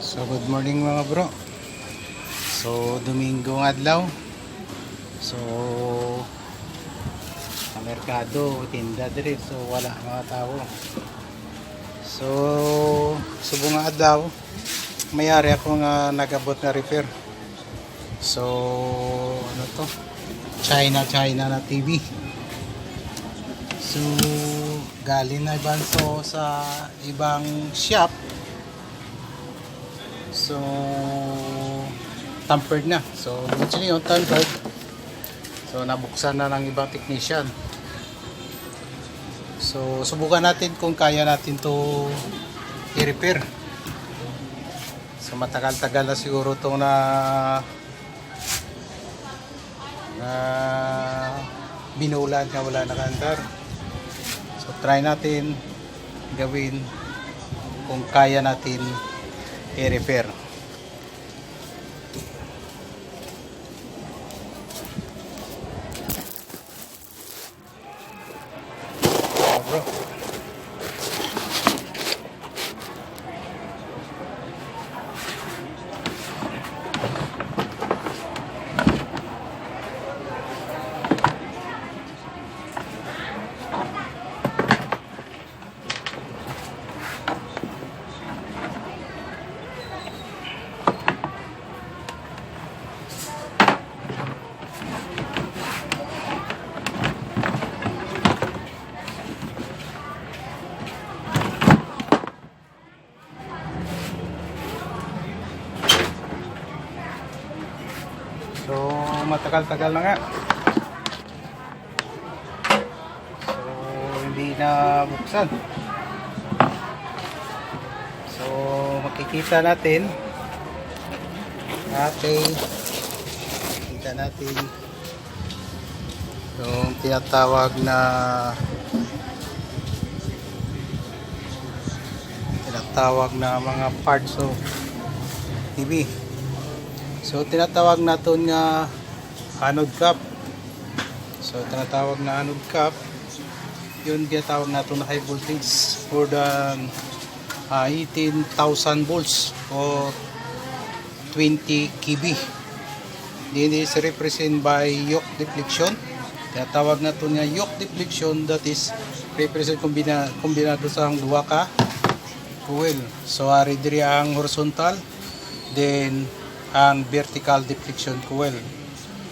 So good morning mga bro. So Dominggo ng adlaw. So sa merkado tinda diri so wala mga tao. So subong nga adlaw mayari ako nga nagabot na repair. So ano to? China na TV. So galing na ibang so sa ibang shop. So tampered na. So actually yung tampered. So nabuksan na ng ibang technician. So subukan natin kung kaya natin to i-repair. So matagal-tagal na siguro itong na binulan na wala nakaandar. So try natin gawin kung kaya natin i-repair. Bro. So matagal-tagal na nga. So hindi na buksan. So makikita natin yung tinatawag na mga parts of TV. So tinatawag natin nga anode cap. So tinatawag na anode cap. Yun tinatawag natin na high voltage for the 18,000 volts or 20 kV. Then is represented by yoke deflection. Tinatawag natin nga yoke deflection, that is represent kombinado sa duha ka coil. So ari diri ang horizontal, then ang vertical deflection coil.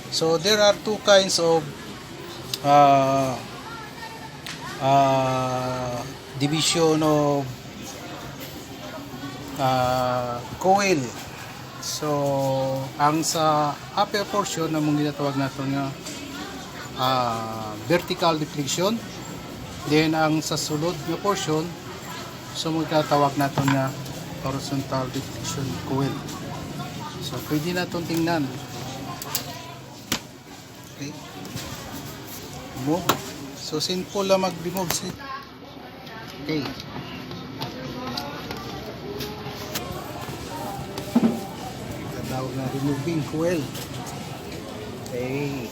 So there are two kinds of division of coil. So ang sa upper portion na mong ginatawag natin nga vertical deflection, then ang sa sulod nga portion so mong ginatawag natin nga horizontal deflection coil. So pwede na itong tingnan. Okay. Remove. So simple lang mag-remove. Okay. Tatawag na removing coil. Okay.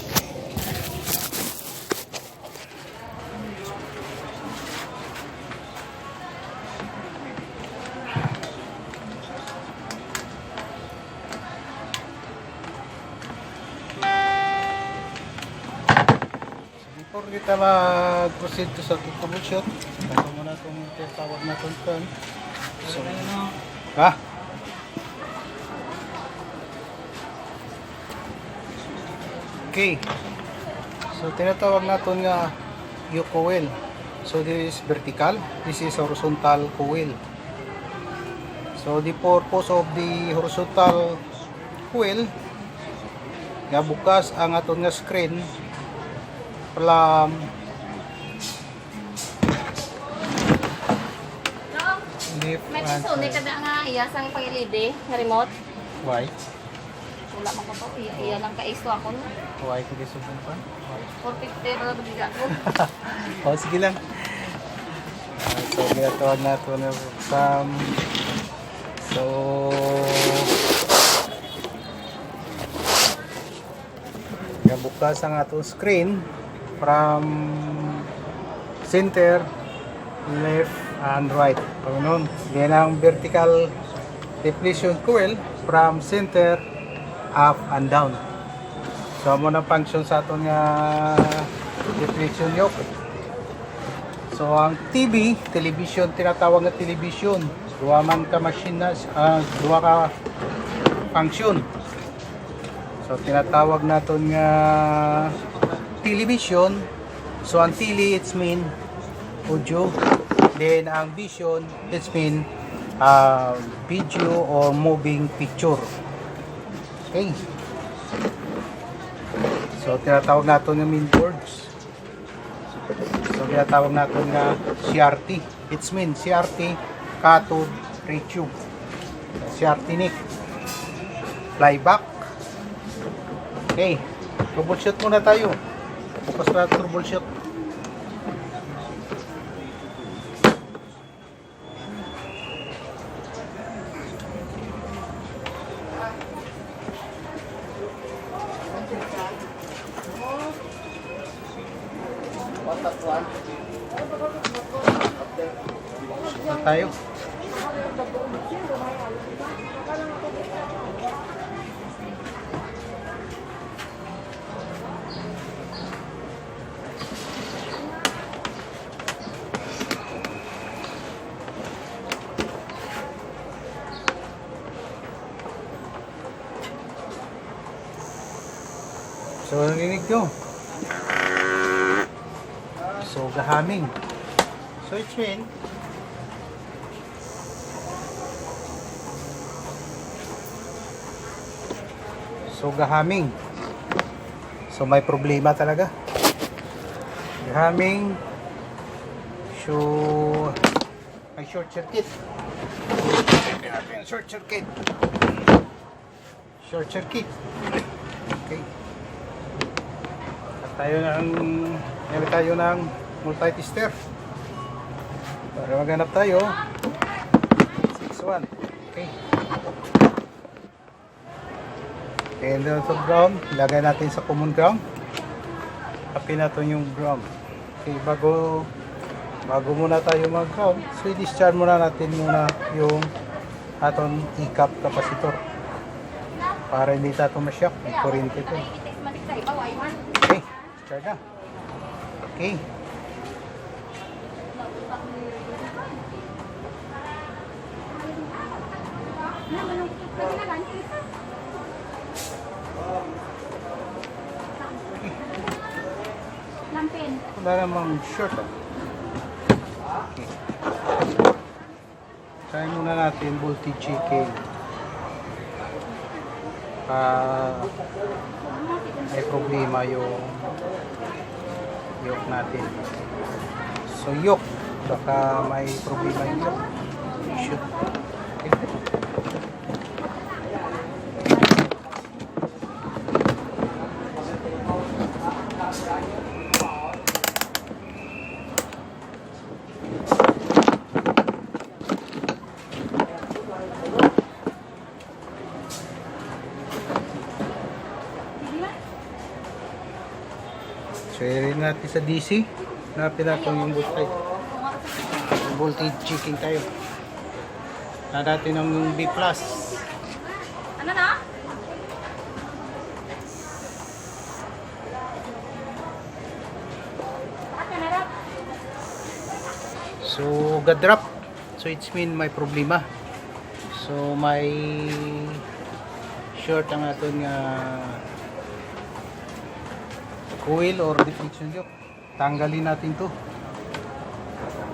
Before kita mag-proceed to sa troubleshoot, ito muna itong tawag na itong turn. So, okay. So, tinatawag natin nga yoke coil. So, this is vertical. This is horizontal coil. So, the purpose of the horizontal coil, nga bukas ang aton nga screen from left may and puso, hindi ka na nga iyasang pang-LED na remote. why? Wala mo ko to, iya lang ka-iso ako. Why ko gisubong pa? 450 na nabiga ko. Oh, sige lang. So, ginatawag na ito na from so bukas ang atong screen from center, left, and right. Paganoon. Yan ang vertical depletion coil from center up and down. So amo na function sa aton nga depletion yoke. So ang TV, television, tinatawag na television. Duwa man ka machine na, duwa ka function. So tinatawag naton nga television. So ang tele, it's mean audio. Then ang vision, it's mean video or moving picture. Okay. So tinatawag natin yung main boards. So tinatawag natin nga CRT. It's mean CRT cathode ray tube. CRT nick. Flyback. Okay. Troubleshoot muna tayo. Focus na troubleshoot. Tayo. So, narinig nyo. So, gahaming. So, it's mean gahaming. So, may problema talaga. Gahaming. So, may short circuit. Short circuit. Short circuit. Okay. At tayo ng multi-tester. Para maghanap tayo. 6-1. Okay. And then sa ground, ilagay natin sa common ground. Kapin natin yung ground. Okay, bago muna tayo mag-ground, so i-discharge muna natin muna yung aton e-cap capacitor. Para hindi tayo ma-shock, may kuryente ito. Okay, discharge na. Okay. Wala namang short. Okay. Try muna natin voltage checking. May problema yung yoke natin. So yoke, baka may problema yung yoke. Shoot. Okay. So, i-rin natin sa DC. Hanapin natin yung voltage. Voltage checking tayo. Natin ng B+. Ano na? So, ga-drop. So, it's mean may problema. So, may short ang aton nga coil or deflection yoke. Tanggalin natin to.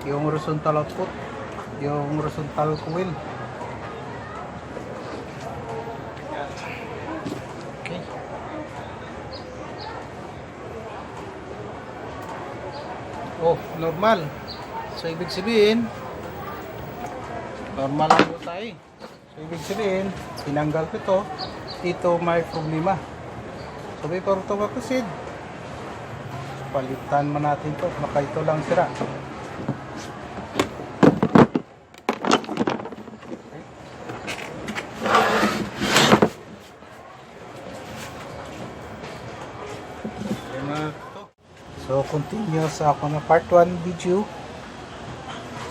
Yung horizontal output, yung horizontal coil. Okay. Oh, normal. So, ibig sabihin, normal ang tayo. So, ibig sabihin, tinanggal ko ito. Dito may problema. So, before ito ma-proceed, palitan man natin to, baka ito lang sira. So continue sa ako na part 1 video.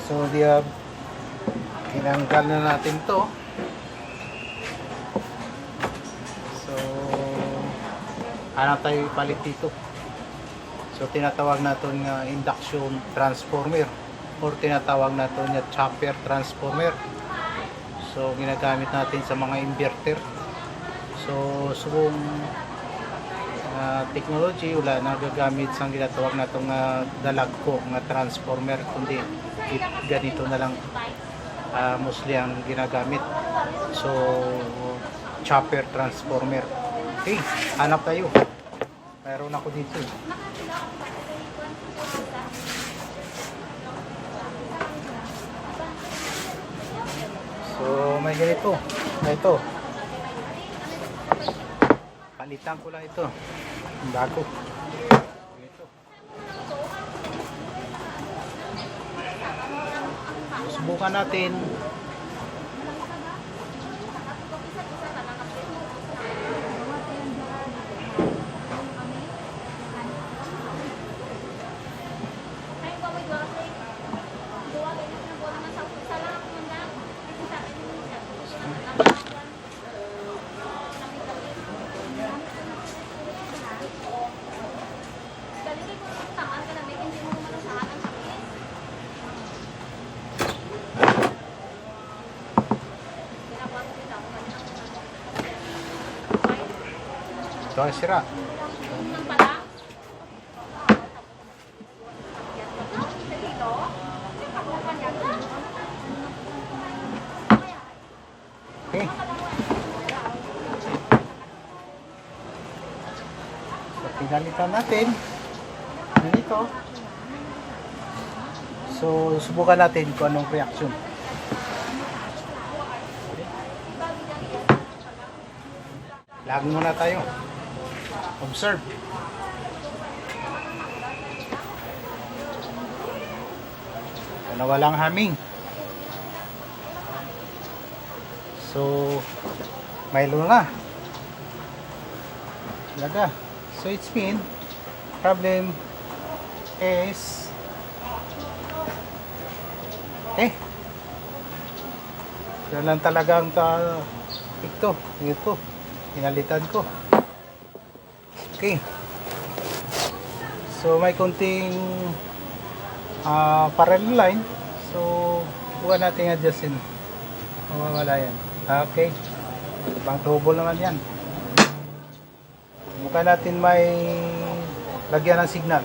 So tinanggal na natin to. hanap tayo ipalit dito. So tinatawag natin nga induction transformer or tinatawag natin nga chopper transformer. So ginagamit natin sa mga inverter. So subong technology wala nagagamit sa ginatawag natong dalagko nga transformer, kundi ganito na lang mostly ang ginagamit. So chopper transformer. Okay, hanap tayo. Mayroon ako dito. So may ganito. Ito. Palitan ko lang ito. Bago. Ito. Subukan natin. Ito ang sira. Okay. So, pinalitan natin. Ganito. So, subukan natin kung anong reaction. Lag muna tayo. Observe. So, nawalang humming. So, mayroon na. Talaga. So, it's mean, problem is, yan lang talagang ito. Pinalitan ko. Okay. So, may konting parallel line. So, buwan natin adjustin. Mawawala yan. Okay. Pang trouble naman yan. Mukha natin may lagyan ng signal.